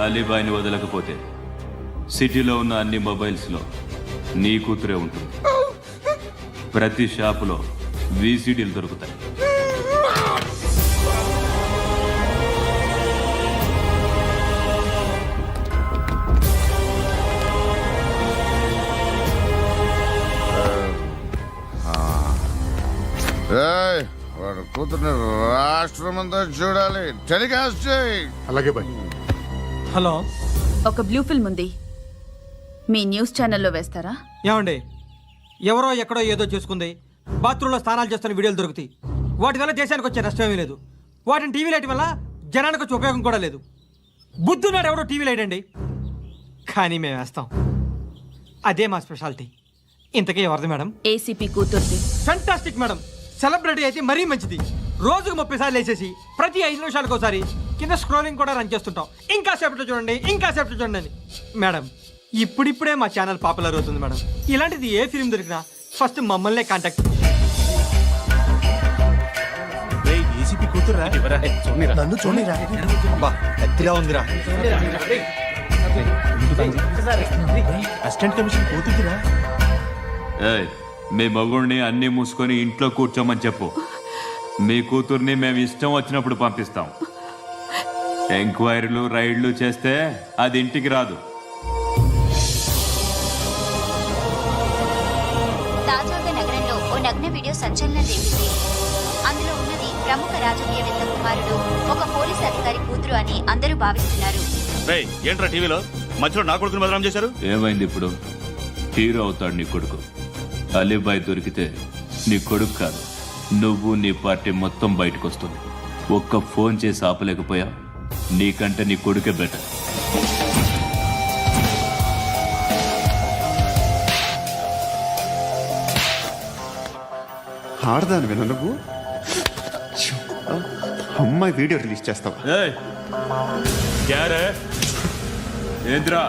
అలీబాయిని వదలకపోతే సిటీలో ఉన్న అన్ని మొబైల్స్లో నీ కూతురే ఉంటుంది. ప్రతి షాపులో వీసీడీలు దొరుకుతాయి. వాడు కూతుర్ని రాష్ట్రమంతా చూడాలి. టెలికాస్ట్ చేయి. అలాగే బాయ్. హలో, ఒక బ్లూ ఫిల్మ్ ఉంది, మీ న్యూస్ ఛానల్లో వేస్తారా? ఏమండి, ఎవరో ఎక్కడో ఏదో చేసుకుంది, బాత్రూంలో స్నానాలు చేస్తున్న వీడియోలు దొరుకుతాయి. వాటి వల్ల దేశానికి వచ్చే నష్టమేమీ లేదు. వాటిని టీవీ లైట్ వల్ల జనానికి వచ్చే ఉపయోగం కూడా లేదు. బుద్ధున్నాడు ఎవడో టీవీ లైట్ అండి, కానీ మేము వేస్తాం. అదే మా స్పెషాలిటీ. ఇంతకీ ఎవరిది మేడం? ఏసీపీ కూతుర్ది. Fantastic madam. సెలబ్రిటీ అయితే మరీ మంచిది. రోజుకు 30 సార్లు వేసేసి ప్రతి 5 నిమిషాలకు ఒకసారి కింద స్క్రోలింగ్ కూడా రన్ చేస్తుంటాం. ఇంకా సేపట్లో చూడండి, ఇంకా సేపట్లో చూడండి అని. మేడం, ఇప్పుడిప్పుడే మా ఛానల్ పాపులర్ అవుతుంది మేడం. ఇలాంటిది ఏ ఫిల్మ్ దొరికినా ఫస్ట్ మమ్మల్నే కాంటాక్ట్. ఏసీపీ కూతురా? నన్ను చూడరా, ఎత్తిగా ఉందిరా. అసిస్టెంట్ కమిషన్ కూతురా? మీ మగుడిని అన్నీ మూసుకొని ఇంట్లో కూర్చోమని చెప్పు. మీ కూతుర్ని మేము ఇష్టం వచ్చినప్పుడు పంపిస్తాం. ఎంక్వైరీలు రైడ్లు చేస్తే అది ఇంటికి రాదు. తాజాగా నగరంలో ఓ నగ్న వీడియో సంచలనం రేపింది. అందులో ఉన్నది ప్రముఖ రాజకీయవేత్త కుమారుడు, ఒక పోలీస్ అధికారి కూతురు అని అందరూ భావిస్తున్నారు. ఏంట్రా టీవీలో మధ్యలో నా కొడుకుని బదనాం చేశారు? ఏమైంది ఇప్పుడు? హీరో అవుతాడు నీ కొడుకు. అలీబాయ్ దొరికితే నీ కొడుకు కాదు, నువ్వు నీ పార్టీ మొత్తం బయటకు వస్తుంది. ఒక్క ఫోన్ చేసి ఆపలేకపోయా, నీకంటే నీ కొడుకే బెటర్. ఆడదాను విన నువ్వు. అమ్మాయి వీడియో రిలీజ్ చేస్తావా? ఏంద్రా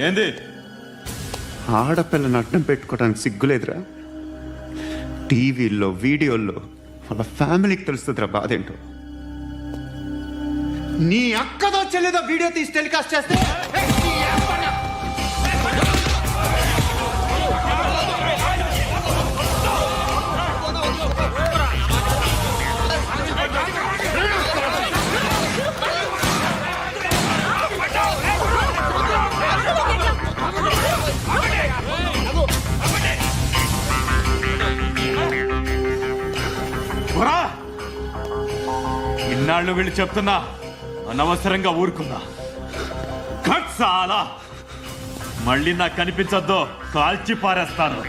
ఏంది? ఆడపిల్లని అడ్డం పెట్టుకోవడానికి సిగ్గులేదురా? టీవీల్లో వీడియోల్లో వాళ్ళ ఫ్యామిలీకి తెలుస్తుందిరా బాధేంటో. నీ అక్కదో చెల్లిదో వీడియో తీసి టెలికాస్ట్ చేస్తే ఇన్నాళ్ళు వీళ్ళు చెప్తున్నా అనవసరంగా ఊరుకున్నా. చాలా మళ్ళీ నాకు కనిపించొద్దు, కాల్చి పారేస్తాను.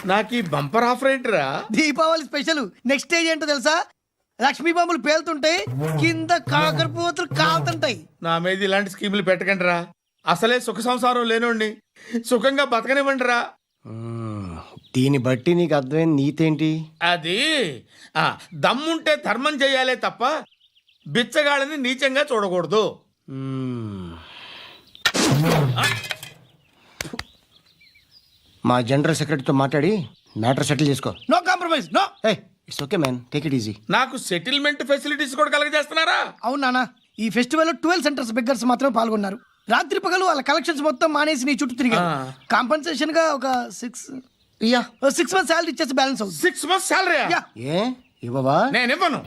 నాకు ఈ బంపర్ ఆఫర్ ఏంటిరా? దీపావళి స్పెషల్. నెక్స్ట్ స్టేజ్ ఏంటో తెలుసా? లక్ష్మీ బాంబులు పేలుతుంటాయి, కింద కాకరపువ్వతులు కాలుతుంటాయి. నా మీద ఇలాంటి స్కీములు పెట్టకండి రా. అసలే సుఖ సంసారం లేనోండి, సుఖంగా బతకనివ్వండి రా. దీన్ని బట్టి నీకు అర్థమైన నీతేంటి? అది దమ్ముంటే ధర్మం చెయ్యాలే తప్ప బిచ్చగాళ్ళని నీచంగా చూడకూడదు. మా జనరల్ సెక్రటరీతో మాట్లాడి మ్యాటర్ సెటిల్ చేసుకో. No compromise, no. It's okay man, take it easy. నాకు సెటిల్మెంట్ ఫెసిలిటీస్ కూడా కలగజేస్తున్నారా? అవును నాన్న, ఈ ఫెస్టివల్ 12 సెంటర్స్ బెగ్గర్స్ మాత్రమే పాల్గొన్నారు. రాత్రి పగలు వాళ్ళ కలెక్షన్స్ మొత్తం మానేసి నీ చుట్టూ తిరిగారు. కాంపన్సేషన్ గా ఒక 6 మంత్స్ శాలరీ ఇచ్చేసి బ్యాలెన్స్ అవుతుంది. 6 months శాలరీ? ఏ ఇవ్వవా? నేను ఇవ్వను.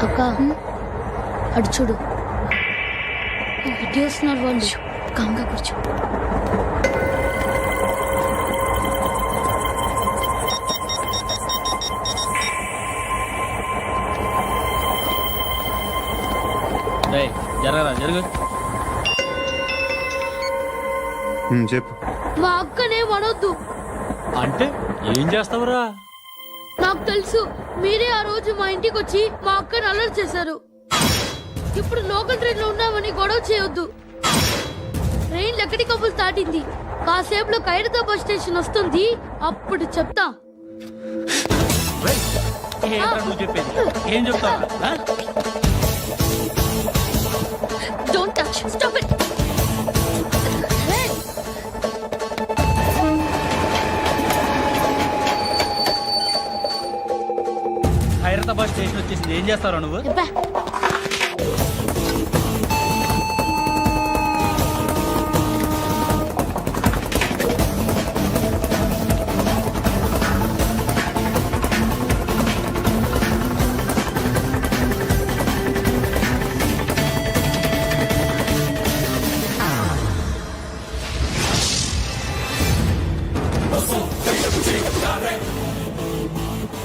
అక్క అటు చూడు ఇటు వస్తున్నారు వాళ్ళు. కామ్గా కూర్చో. చెప్పు. మా అక్కనే వడొద్దు. అంటే ఏం చేస్తావురా? నాకు తెలుసు మీరే ఆ రోజు మా ఇంటికి వచ్చి మా అక్కని అల్లరి చేశారు. ఇప్పుడు లోకల్ ట్రైన్ లో ఉన్నామని గొడవ చేయొద్దు. ట్రైన్ లక్కడి కప్పులు దాటింది. కాసేపులో ఖైరతాబాద్ స్టేషన్ వస్తుంది. అప్పుడు చెప్తా. నువ్వు చెప్పేది ఏం చెప్తావు? Don't touch. Stop it. Hyderabad station వచ్చేసింది. ఏం చేస్తావురా నువ్వు?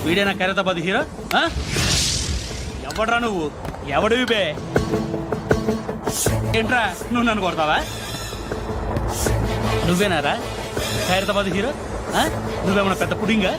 వీడేనా ఖైరతాబాద్ హీరో? ఎవడ్రా నువ్వు? ఎవడివి బే? ఏంట్రా నువ్వు నన్ను కొడతావా? నువ్వేనారా ఖైరతాబాద్ హీరో? నువ్వేమన్నా పెద్ద పుడింగా?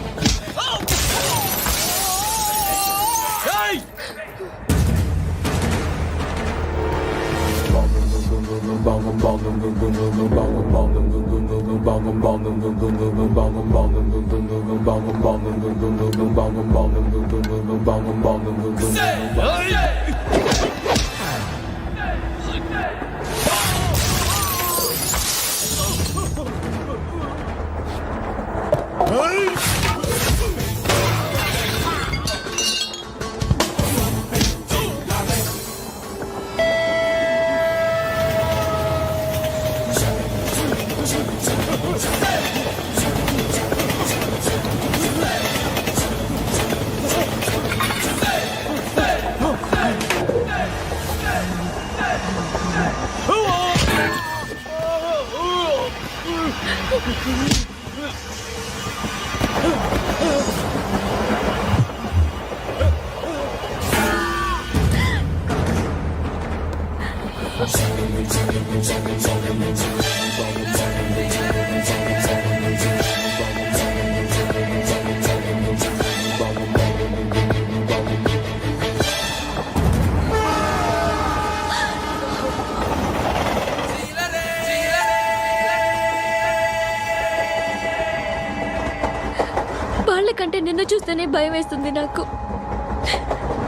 వాళ్ళకంటే నిన్ను చూస్తేనే భయం వేస్తుంది నాకు.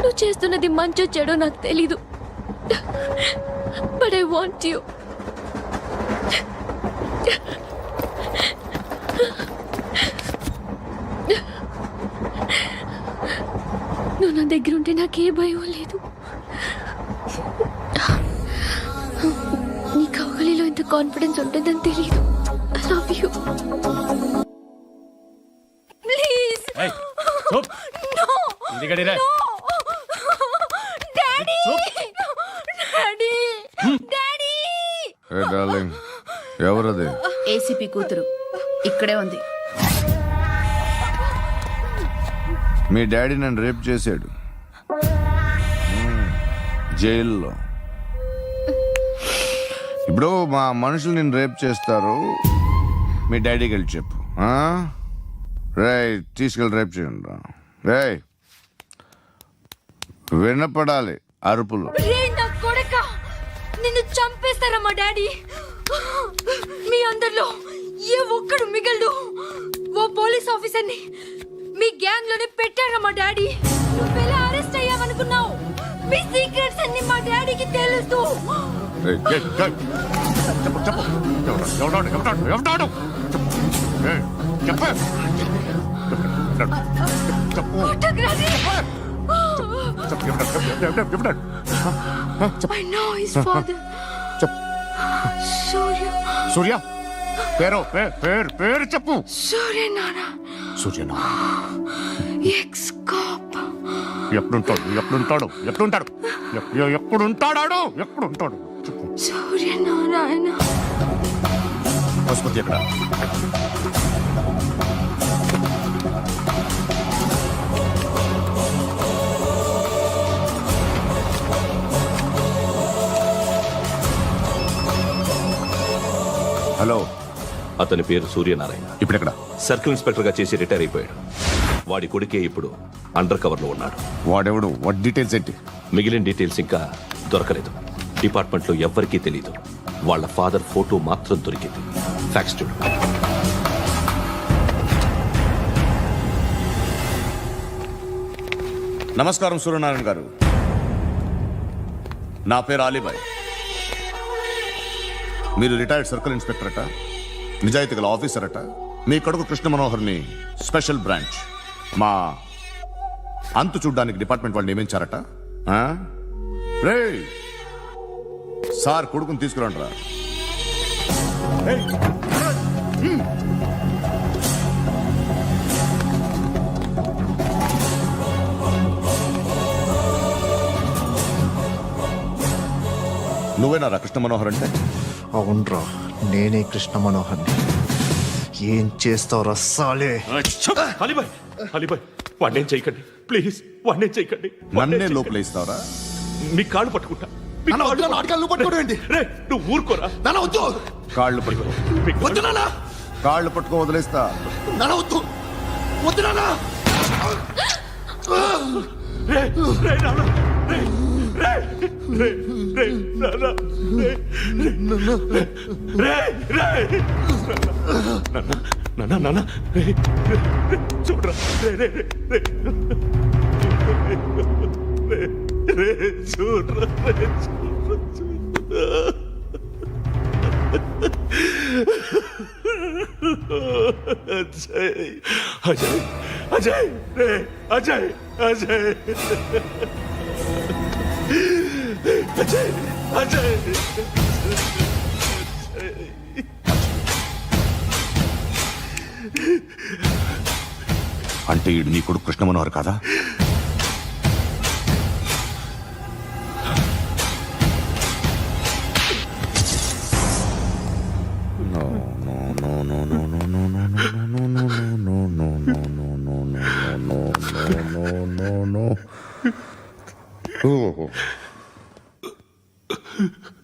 నువ్వు చేస్తున్నది మంచో చెడో నాకు తెలీదు. But I want you. నువ్వు నా దగ్గర ఉంటే నాకే భయం లేదు. నీ కౌగలిలో ఇంత కాన్ఫిడెన్స్ ఉంటుందని తెలీదు. I love you. Please no. Daddy daddy daddy. ఏ డార్లింగ్, ఎవరది? ఏసీపీ కూతురు ఇక్కడే ఉంది. మీ డాడీ నన్ను రేప్ చేశాడు జైల్లో. ఇప్పుడు మా మనుషులు నేను రేప్ చేస్తారు, మీ డాడీకి వెళ్ళి చెప్పు. రేయ్ తీసుకెళ్ళి రేప్ చేయండి. రేయ్ వినపడాలి అరుపులు. రే నా కొడకా, నిన్ను చంపేస్తారా మా డాడీ? మీ అందరిలో ఏ ఒక్కడు మిగలడు. ఓ పోలీస్ ఆఫీసర్ని మీ గ్యాంగ్ లోనే పెట్టారా మా డాడీ? నువ్వెలా అరెస్ట్ అయ్యావనుకున్నావు? మీ సీక్రెట్స్ అన్ని మా డాడీకి తెలుసు. రేయ్, రేయ్, రేయ్. చెప్పు చెప్పు. ఎవడాడు, ఎవడాడు, ఎవడాడు? రేయ్, చెప్పు. చెప్పు. Photography I know his father. Surya. సూర్య పేరు పేరు చెప్పు. Surya Nara. సూర్యనారాయణ Ex-cop. ఎప్పుడుంటాడు చెప్పు. Surya Narayana. ఆసుపత్రి ఎక్కడ? హలో, అతని పేరు సూర్యనారాయణ. ఇప్పుడు ఎక్కడ? సర్కిల్ ఇన్స్పెక్టర్ గా చేసి రిటైర్ అయిపోయాడు. వాడి కొడుకే ఇప్పుడు అండర్ కవర్ లో ఉన్నాడు. వాడెవడు? వాట్ డీటెయిల్స్ ఏంటి? మిగిలిన డీటెయిల్స్ ఇంకా దొరకలేదు. డిపార్ట్మెంట్ లో ఎవ్వరికీ తెలియదు. వాళ్ళ ఫాదర్ ఫోటో మాత్రం దొరికింది. ఫ్యాక్స్ చూడు. నమస్కారం సూర్యనారాయణ గారు. నా పేరు అలీబాయ్. మీరు రిటైర్డ్ సర్కిల్ ఇన్స్పెక్టర్ అట, నిజాయితీ గల ఆఫీసర్ అట. మీ కొడుకు కృష్ణ మనోహర్ని స్పెషల్ బ్రాంచ్ మా అంతు చూడ్డానికి డిపార్ట్మెంట్ వాళ్ళు నియమించారట. రే సార్, కొడుకుని తీసుకురండిరా. నువ్వేనా కృష్ణ మనోహర్ అంటే? అవునరా, నేనే కృష్ణ మనోహర్ని. ఏం చేస్తావు రస్సాలే? అలీబాయ్ వాడినేం చేయకండి ప్లీజ్, వాడినేం చేయకండి. నన్నే లోపల ఇస్తావరా? మీ కాళ్ళు పట్టుకుంటా. నువ్వు ఊరుకోరా. కాళ్ళు పట్టుకో. కాళ్ళు పట్టుకో వదిలేస్తా. చూడరా అజయ్ అజయ్ అజయ్ అజయ్ అజయ్ అజయ్ అంటే ఈడు నీ కొడుకు కృష్ణ మనోహర్ కాదా?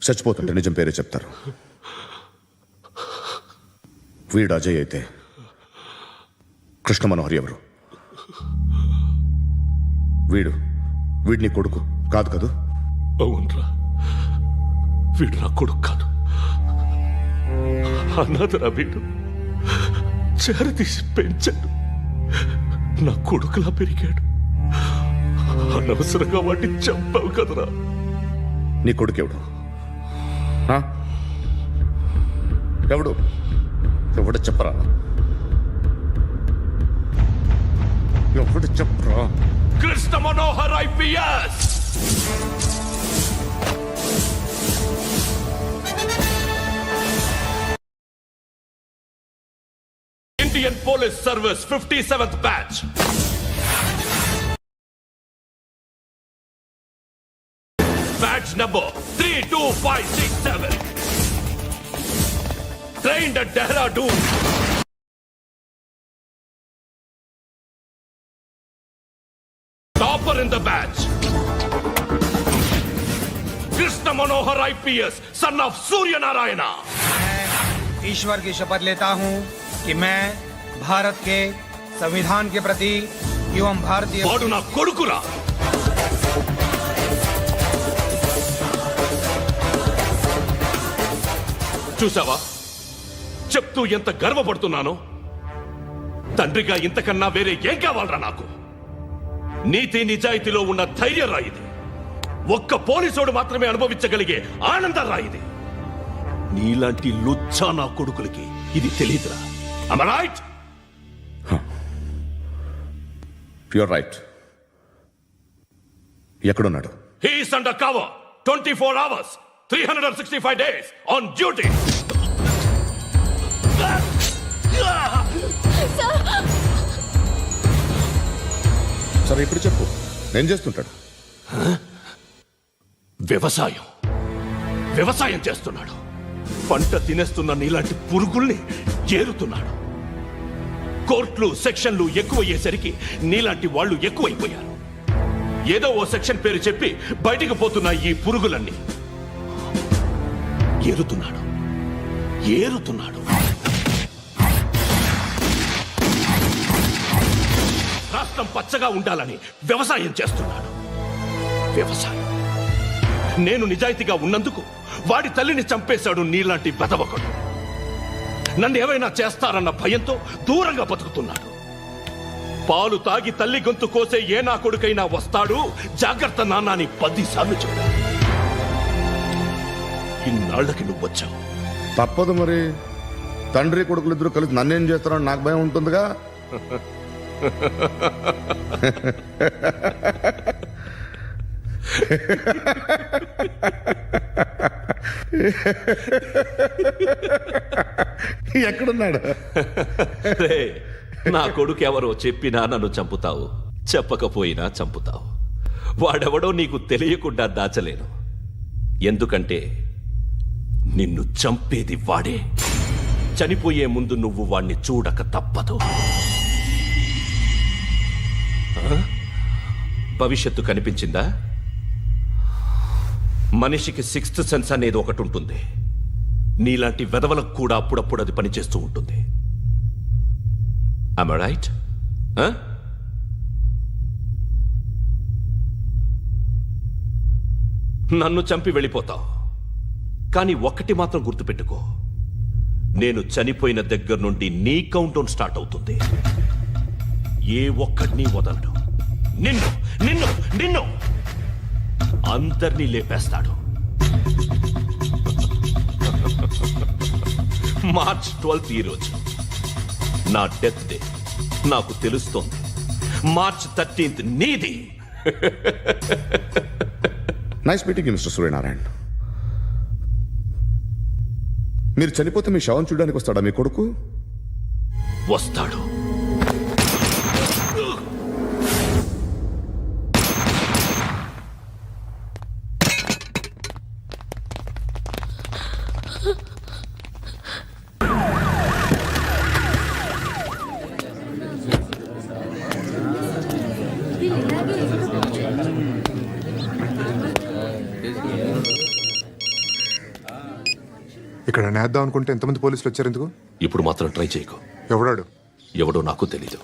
చచ్చిపోతుంటే నిజం పేరే చెప్తారు. వీడు అజయ్ అయితే కృష్ణ మనోహర్ ఎవరు? వీడిని కొడుకు కాదు కదూ? అవునరా, వీడు నా కొడుకు కాదు. అన్నదరా వీడు. చేరతీసి పెంచాడు. నా కొడుకులా పెరిగాడు. అనవసరంగా వాడిని చంపావు కదరా. నీ కొడుకు ఎవడు? ఎవడు చెప్పరా? ఎవడు చెప్పరా? Krishna Manohar IPS. Indian police service 57th batch. Batch number 32567. Trained at Dehradun. Topper in the batch. Krishna Manohar IPS, son of Surya Narayana. मैं ईश्वर की शपथ लेता हूँ कि मैं भारत के संविधान के प्रति एवं भारतीय వాడు నా కొడుకురా. చూసావా, చెప్తూ ఎంత గర్వపడుతున్నానో. తండ్రిగా ఇంతకన్నా వేరే ఏం కావాలరా నాకు? నీతి నిజాయితీలో ఉన్న ధైర్యం రాయిది. ఒక్క పోలీసోడు మాత్రమే అనుభవించగలిగే ఆనందం రాయిది. నీలాంటి లుచ్చా నా కొడుకులకి ఇది తెలియదురా. Am I right? You're right. ఎక్కడున్నాడు? He's under cover 24 hours 365 days on duty. సరే ఇప్పుడు చెప్పు, నేను చేస్తుంటాడు. వ్యవసాయం చేస్తున్నాడు. పంట తినేస్తున్న నీలాంటి పురుగుల్ని ఏరుతున్నాడు. కోర్టులు సెక్షన్లు ఎక్కువయ్యేసరికి నీలాంటి వాళ్ళు ఎక్కువైపోయారు. ఏదో ఓ సెక్షన్ పేరు చెప్పి బయటికి పోతున్న ఈ పురుగులన్నీ ఏరుతున్నాడు. రాష్ట్రం పచ్చగా ఉండాలని వ్యవసాయం చేస్తున్నాడు. నేను నిజాయితీగా ఉన్నందుకు వాడి తల్లిని చంపేశాడు నీలాంటి వెధవకుడు. నన్ను ఏమైనా చేస్తారన్న భయంతో దూరంగా బతుకుతున్నాడు. పాలు తాగి తల్లి గొంతు కోసే ఏ నా కొడుకైనా వస్తాడు, జాగ్రత్త నాన్న అని 10 సార్లు చెప్పాడు. ఇన్నాళ్లకి నువ్వు వచ్చావు. తప్పదు మరి, తండ్రి కొడుకులు ఇద్దరు కలిసి నన్నేం చేస్తారని నాకు భయం ఉంటుందిగా. ఎక్కడున్నాడు? నా కొడుకు ఎవరో చెప్పినా నన్ను చంపుతావు, చెప్పకపోయినా చంపుతావు. వాడెవడో నీకు తెలియకుండా దాచలేను. ఎందుకంటే నిన్ను చంపేది వాడే. చనిపోయే ముందు నువ్వు వాణ్ణి చూడక తప్పదు. భవిష్యత్తు కనిపించిందా? మనిషికి 6th సెన్స్ అనేది ఒకటి ఉంటుంది. నీలాంటి వెధవలకు కూడా అప్పుడప్పుడు అది పనిచేస్తూ ఉంటుంది. Am I right? నన్ను చంపి వెళ్ళిపోతావు. కానీ ఒక్కటి మాత్రం గుర్తుపెట్టుకో, నేను చనిపోయిన దగ్గర నుండి నీ కౌంటౌన్ స్టార్ట్ అవుతుంది. ఏ ఒక్కడిని వదలడు. నిన్ను అందరినీ లేపేస్తాడు. మార్చ్ 12th ఈ రోజు నా డెత్ డే. నాకు తెలుస్తోంది. మార్చ్ 13th నీది. Nice meeting mister Suryanarayana. మీరు చనిపోతే మీ శవం చూడడానికి వస్తాడా మీ కొడుకు? వస్తాడు. ఇక్కడ నేద్దాం అనుకుంటే ఎంతమంది పోలీసులు వచ్చారు ఎందుకు? ఇప్పుడు మాత్రం ట్రై చేయకు. ఎవడాడు? ఎవడో నాకు తెలీదు.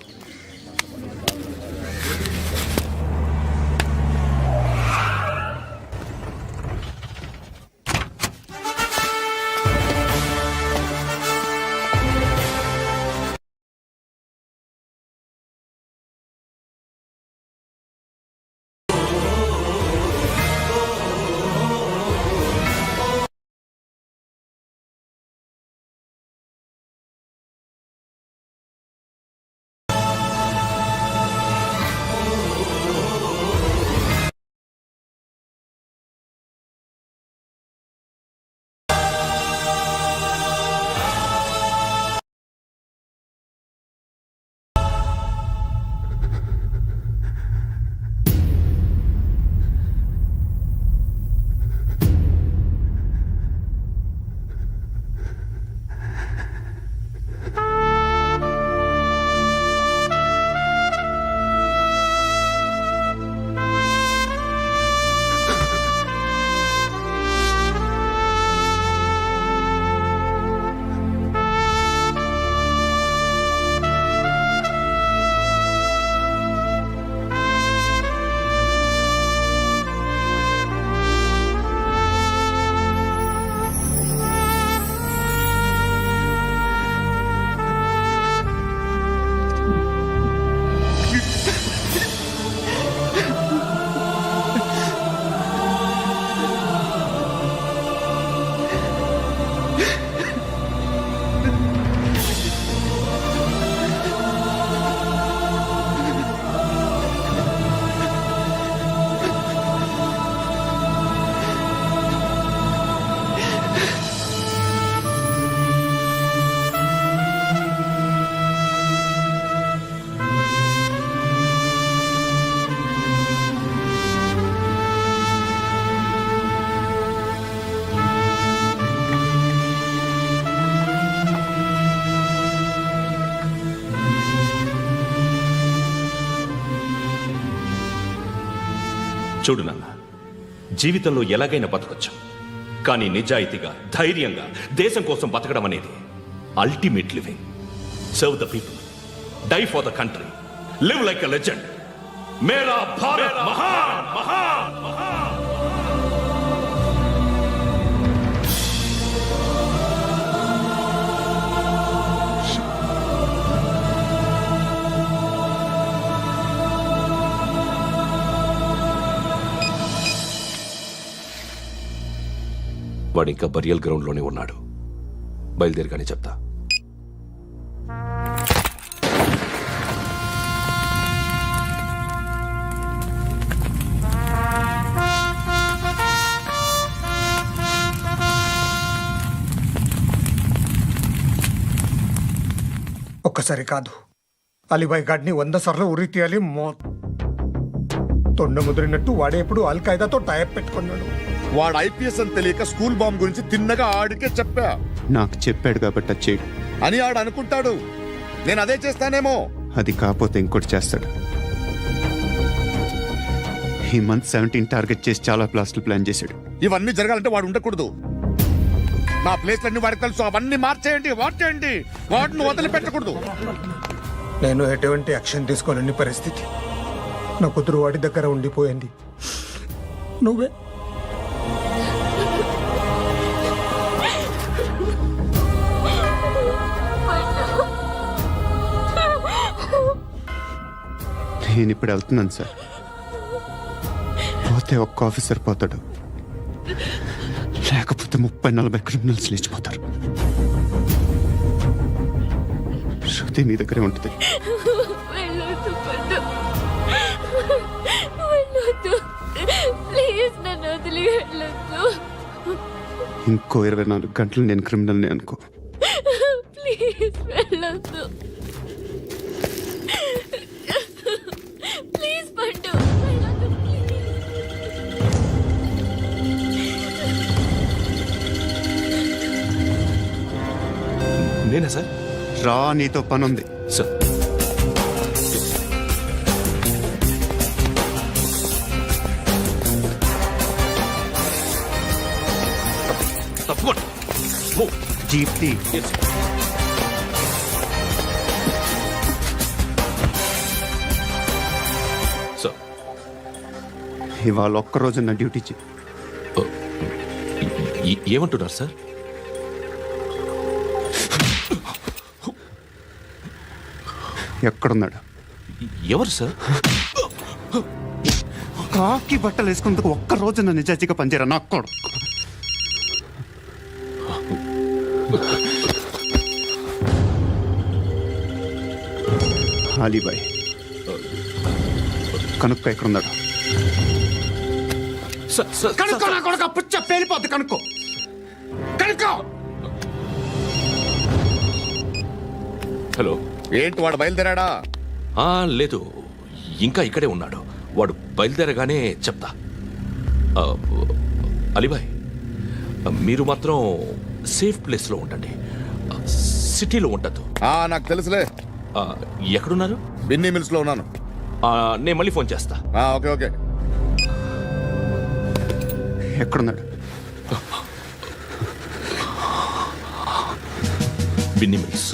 చూడు నాన్న, జీవితంలో ఎలాగైనా బతకొచ్చు, కానీ నిజాయితీగా ధైర్యంగా దేశం కోసం బతకడం అనేది ultimate living. Serve the people, die for the country, live like a legend. మేరా భారత్ మహాన్ మహాన్ మహాన్. వాడు ఇంకా బరియల్ గ్రౌండ్లోనే ఉన్నాడు. బయలుదేరగానే చెప్తా. ఒక్కసారి కాదు, అలీబాయ్ గాడిని 100 సార్లు ఉరి తీయాలి. తొండ ముదిరినట్టు వాడే ఎప్పుడు అల్ ఖైదాతో టైప్ పెట్టుకున్నాడు. వాడు ఐపీఎస్ అని తెలియక స్కూల్ బాంబ్ గురించి తిన్నగా ఆడికే చెప్పా నాకు చెప్పాడు కాబట్టి అది చేయడు. అని ఆడు అనుకుంటాడు. నేను అదే చేస్తానేమో. అది కాకపోతే ఇంకోటి చేస్తాడు. ఈ మంత్ 17 టార్గెట్ చేసి చాలా ప్లాస్టులు ప్లాన్ చేశాడు. ఇవన్నీ జరగాలంటే వాడు ఉండకూడదు. నా ప్లేస్లన్నీ వాడికి తెలుసు. అవన్నీ మార్చేయండి, వార్చేయండి. వాటిని వదిలిపెట్టకూడదు. నేను ఎటువంటి యాక్షన్ తీసుకోలేని పరిస్థితి. నా కూతురు వాడి దగ్గర ఉండిపోయింది. నువ్వే నేను ఇప్పుడు వెళ్తున్నాను సార్. పోతే ఒక్క ఆఫీసర్ పోతాడు, లేకపోతే 30-40 క్రిమినల్స్ లేచిపోతారు. శృతి నీ దగ్గరే ఉంటుంది. వెళ్ళొద్దు పండు, వెళ్ళొద్దు ప్లీజ్, నన్ను వదిలి వెళ్ళొద్దు. ఇంకో 24 గంటలు నేను క్రిమినల్ని అనుకో. ప్లీజ్ వెళ్ళొద్దు, ప్లీజ్ పండు వెళ్ళొద్దు, ప్లీజ్. నేనా సార్? రా, నీతో పని ఉంది. సార్, తప్పకుండా. జీప్తి సార్, ఇవాళ ఒక్కరోజు నా డ్యూటీ చేయి. ఏమంటున్నారు సార్? ఎక్కడున్నాడు? ఎవరు సార్? కాకి బట్టలు వేసుకున్నందుకు ఒక్కరోజు నా నిజాయితీగా పనిచేయరా నా కొడుకు. అలీబాయ్ కనుక్కో, ఎక్కడున్నాడు? కనుక్కో నా కొడుకు, పుచ్చ పేలిపోద్ది. కనుక్కో, కనుక్కో. హలో, ఏంటి వాడు బయలుదేరాడా? లేదు, ఇంకా ఇక్కడే ఉన్నాడు. వాడు బయలుదేరగానే చెప్తా. అలీబాయ్, మీరు మాత్రం సేఫ్ ప్లేస్లో ఉండండి, సిటీలో ఉండద్దు. నాకు తెలుసులే. ఎక్కడున్నారు? బిన్నీ మిల్స్ లో ఉన్నాను. నేను మళ్ళీ ఫోన్ చేస్తా. Okay okay. ఎక్కడున్నాడు? బిన్నీ మిల్స్.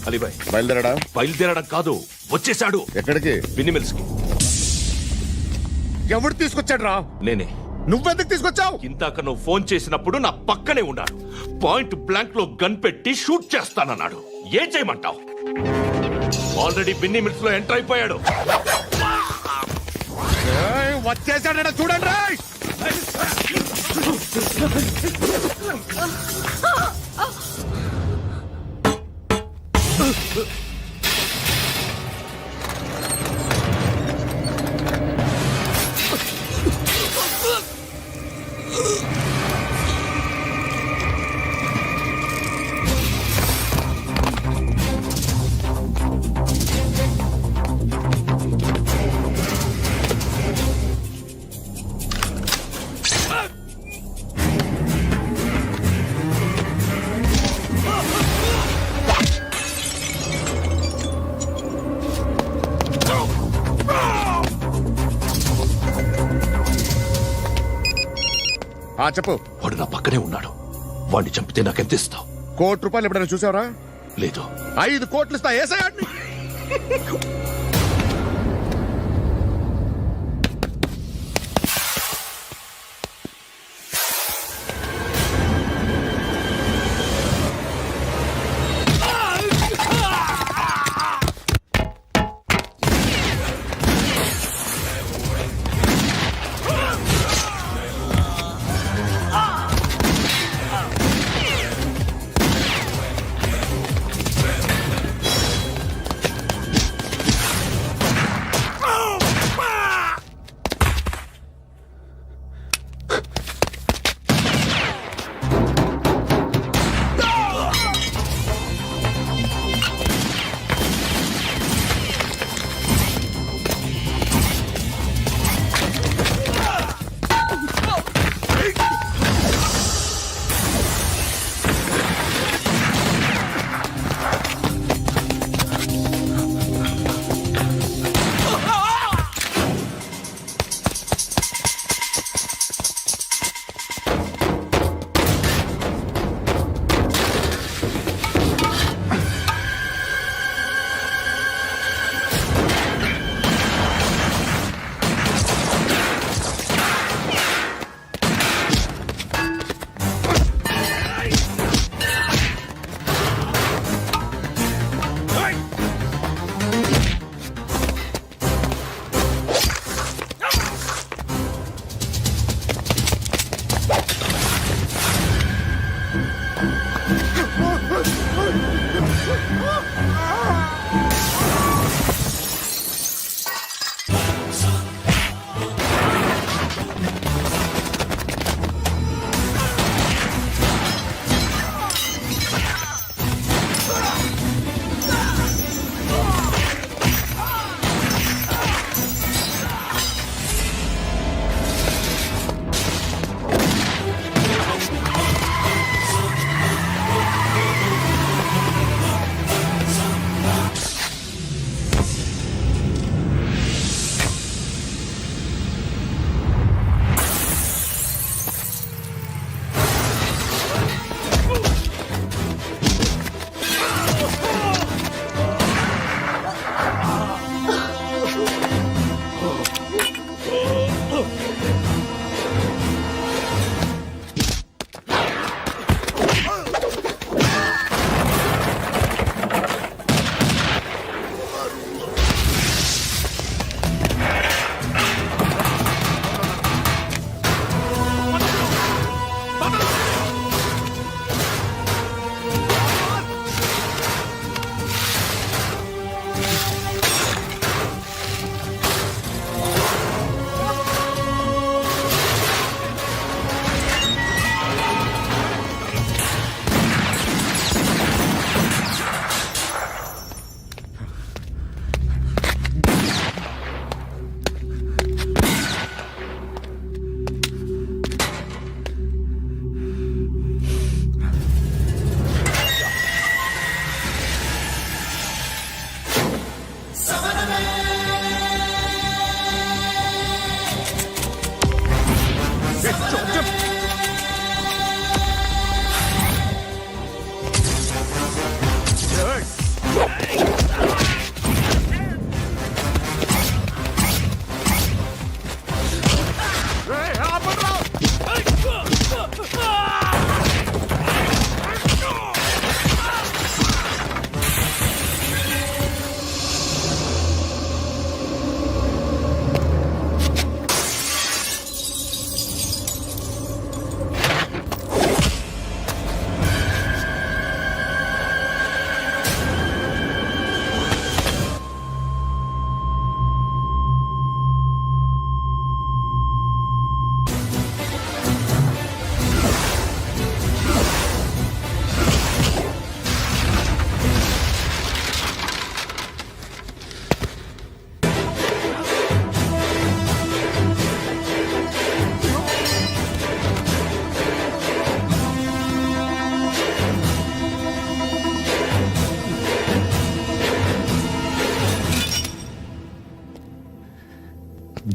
అలీబాయ్ బయలుదేరాడా? బయలుదేరడం కాదు, వచ్చేసాడు. ఎక్కడికి? బిన్నీ మిల్స్ కి. ఎవడు తీసుకొచ్చాడు రా? నేనే. నువ్వెందుకు తీసుకొచ్చావు? ఇందాక నువ్వు ఫోన్ చేసినప్పుడు నా పక్కనే ఉన్నాడు. పాయింట్ బ్లాంక్ లో గన్ పెట్టి షూట్ చేస్తానన్నాడు. ఏం చేయమంటావు? ఆల్రెడీ బిన్నీ మిల్స్ లో ఎంటర్ అయిపోయాడు. వచ్చేసాడ చూడండి రా. చెప్పు. వాడు నా పక్కనే ఉన్నాడు. వాడిని చంపితే నాకెంత ఇస్తావు? ₹1,00,00,000 ఎప్పుడైనా చూసావరా? లేదు. 5 కోట్లు ఇస్తా. ఏసయాడిని.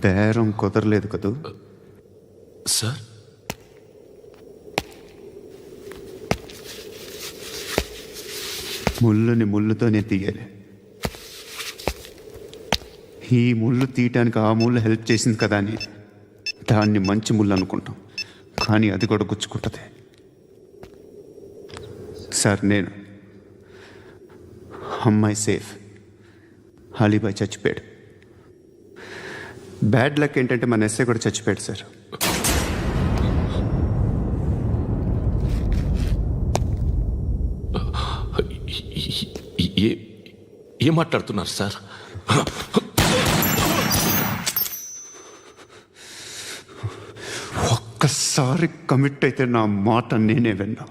బేరం కుదరలేదు కదూ సార్ ముళ్ళుని ముళ్ళుతోనే తీయాలి. ఈ ముళ్ళు తీయటానికి ఆ ముళ్ళు హెల్ప్ చేసింది కదా అని దాన్ని మంచి ముళ్ళు అనుకుంటాం, కానీ అది కూడా గుచ్చుకుంటుంది. సార్, నేను అమ్మాయి సేఫ్, అలీబాయ్ చచ్చిపోయాడు. బ్యాడ్ లక్ ఏంటంటే మన ఎస్ఐ కూడా చచ్చిపోయాడు సార్. ఏం మాట్లాడుతున్నారు సార్? ఒక్కసారి కమిట్ అయితే నా మాట నేనే విన్నా.